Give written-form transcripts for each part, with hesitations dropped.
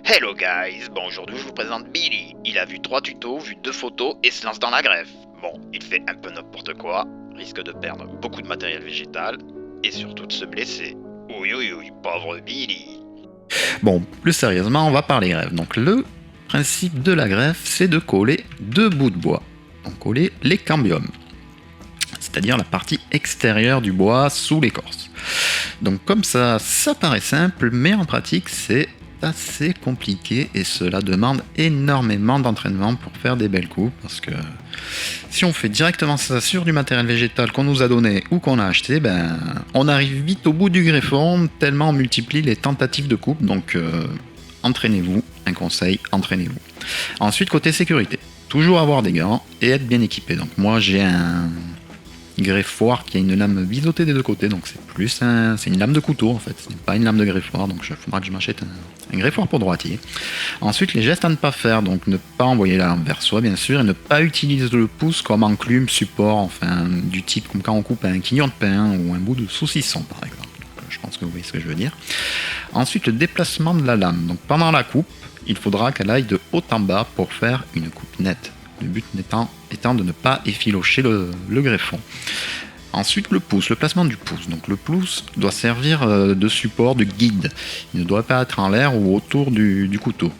Hello guys, bon aujourd'hui je vous présente Billy. Il a vu 3 tutos, vu 2 photos et se lance dans la greffe. Bon, il fait un peu n'importe quoi, risque de perdre beaucoup de matériel végétal et surtout de se blesser. Oui oui oui, pauvre Billy. Bon, plus sérieusement, on va parler greffe. Donc le principe de la greffe, c'est de coller deux bouts de bois. Donc coller les cambiums, c'est-à-dire la partie extérieure du bois sous l'écorce. Donc comme ça paraît simple, mais en pratique c'est assez compliqué et cela demande énormément d'entraînement pour faire des belles coupes, parce que si on fait directement ça sur du matériel végétal qu'on nous a donné ou qu'on a acheté, ben on arrive vite au bout du greffon tellement on multiplie les tentatives de coupe. Donc entraînez-vous, un conseil, entraînez-vous. Ensuite, côté sécurité, toujours avoir des gants et être bien équipé. Donc moi j'ai un greffoir qui a une lame biseautée des deux côtés, donc c'est une lame de couteau en fait, ce n'est pas une lame de greffoir, donc il faudra que je m'achète un greffoir pour droitier. Ensuite, les gestes à ne pas faire, donc ne pas envoyer la lame vers soi bien sûr, et ne pas utiliser le pouce comme enclume, support, enfin du type comme quand on coupe un quignon de pain ou un bout de saucisson par exemple. Donc, je pense que vous voyez ce que je veux dire. Ensuite, le déplacement de la lame, donc pendant la coupe, il faudra qu'elle aille de haut en bas pour faire une coupe nette. Le but étant de ne pas effilocher le greffon. Ensuite, le pouce, le placement du pouce. Donc le pouce doit servir de support, de guide. Il ne doit pas être en l'air ou autour du couteau.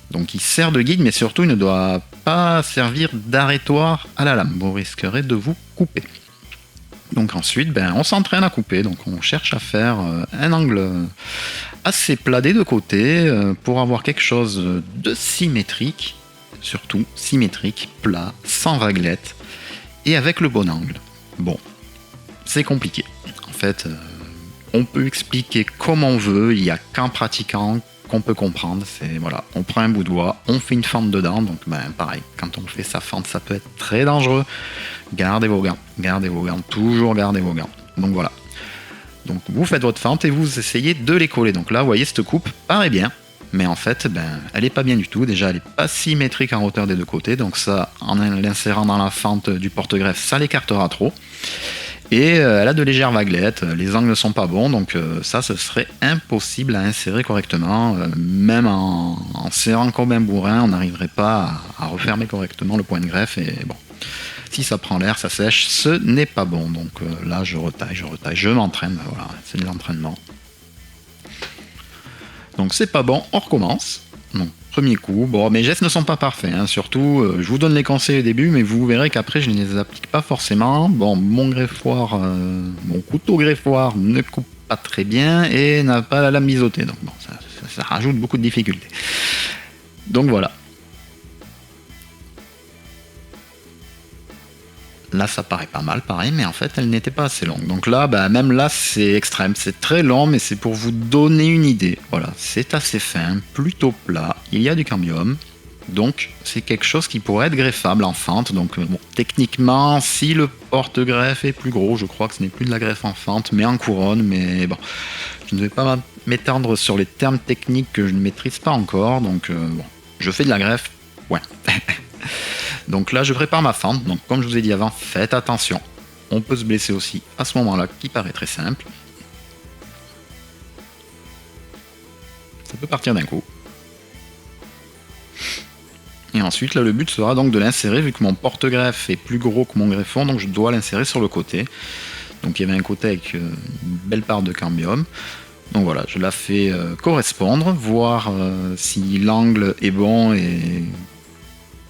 Donc il sert de guide, mais surtout il ne doit pas servir d'arrêtoir à la lame. Vous risquerez de vous couper. Donc ensuite, on s'entraîne à couper. Donc on cherche à faire un angle assez plat des deux côtés pour avoir quelque chose de symétrique. Surtout symétrique, plat, sans vaguelette et avec le bon angle. Bon, c'est compliqué. En fait, on peut expliquer comme on veut, il n'y a qu'en pratiquant qu'on peut comprendre. C'est voilà, on prend un bout de bois, on fait une fente dedans, donc pareil, quand on fait sa fente, ça peut être très dangereux. Gardez vos gants, toujours gardez vos gants. Donc voilà. Donc vous faites votre fente et vous essayez de les coller. Donc là, vous voyez, cette coupe paraît bien. Mais en fait, elle est pas bien du tout. Déjà, elle est pas symétrique en hauteur des deux côtés. Donc ça, en l'insérant dans la fente du porte-greffe, ça l'écartera trop. Et elle a de légères vaguelettes. Les angles ne sont pas bons. Donc ça, ce serait impossible à insérer correctement. Même en serrant comme un bourrin, on n'arriverait pas à refermer correctement le point de greffe. Et bon, si ça prend l'air, ça sèche, ce n'est pas bon. Donc là, je retaille, je m'entraîne. Voilà, c'est de l'entraînement. Donc c'est pas bon, on recommence. Donc premier coup, bon mes gestes ne sont pas parfaits, hein. Surtout je vous donne les conseils au début, mais vous verrez qu'après je ne les applique pas forcément. Bon, mon greffoir, mon couteau greffoir ne coupe pas très bien et n'a pas la lame biseautée, donc bon, ça rajoute beaucoup de difficultés. Donc voilà. Là, ça paraît pas mal, pareil, mais en fait, elle n'était pas assez longue. Donc là, même là, c'est extrême. C'est très long, mais c'est pour vous donner une idée. Voilà, c'est assez fin, plutôt plat. Il y a du cambium. Donc, c'est quelque chose qui pourrait être greffable en fente. Donc, bon, techniquement, si le porte-greffe est plus gros, je crois que ce n'est plus de la greffe en fente, mais en couronne. Mais bon, je ne vais pas m'étendre sur les termes techniques que je ne maîtrise pas encore. Donc, bon, je fais de la greffe. Ouais. Donc là, je prépare ma fente. Donc, comme je vous ai dit avant, faites attention. On peut se blesser aussi à ce moment-là, qui paraît très simple. Ça peut partir d'un coup. Et ensuite, là, le but sera donc de l'insérer, vu que mon porte-greffe est plus gros que mon greffon, donc je dois l'insérer sur le côté. Donc, il y avait un côté avec une belle part de cambium. Donc voilà, je la fais correspondre, voir si l'angle est bon et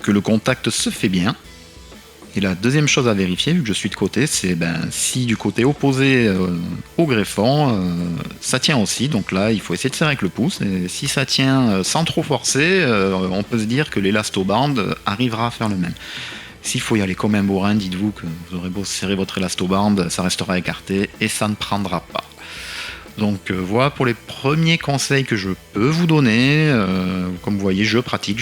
que le contact se fait bien. Et la deuxième chose à vérifier, vu que je suis de côté, c'est si du côté opposé au greffon, ça tient aussi. Donc là, il faut essayer de serrer avec le pouce. Et si ça tient sans trop forcer, on peut se dire que l'élastobande arrivera à faire le même. S'il faut y aller comme un bourrin, dites-vous que vous aurez beau serrer votre élastobande, ça restera écarté et ça ne prendra pas. Donc voilà pour les premiers conseils que je peux vous donner. Comme vous voyez, je pratique.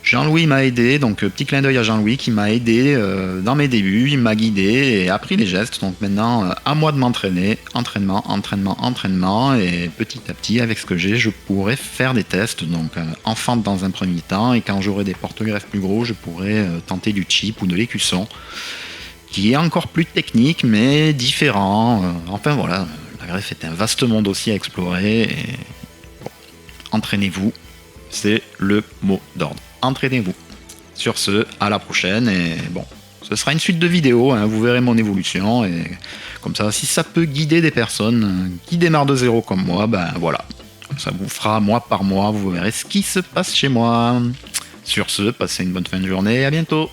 Jean-Louis m'a aidé, donc petit clin d'œil à Jean-Louis qui m'a aidé dans mes débuts, il m'a guidé et appris les gestes. Donc maintenant, à moi de m'entraîner, entraînement, et petit à petit, avec ce que j'ai, je pourrai faire des tests. Donc en fente dans un premier temps, et quand j'aurai des porte-greffes plus gros, je pourrai tenter du chip ou de l'écusson, qui est encore plus technique mais différent. Enfin voilà, la greffe est un vaste monde aussi à explorer. Et entraînez-vous. C'est le mot d'ordre. Entraînez-vous. Sur ce, à la prochaine. Et bon, ce sera une suite de vidéos. Vous verrez mon évolution. Et comme ça, si ça peut guider des personnes qui démarrent de zéro comme moi, ben voilà. Ça vous fera mois par mois. Vous verrez ce qui se passe chez moi. Sur ce, passez une bonne fin de journée. À bientôt.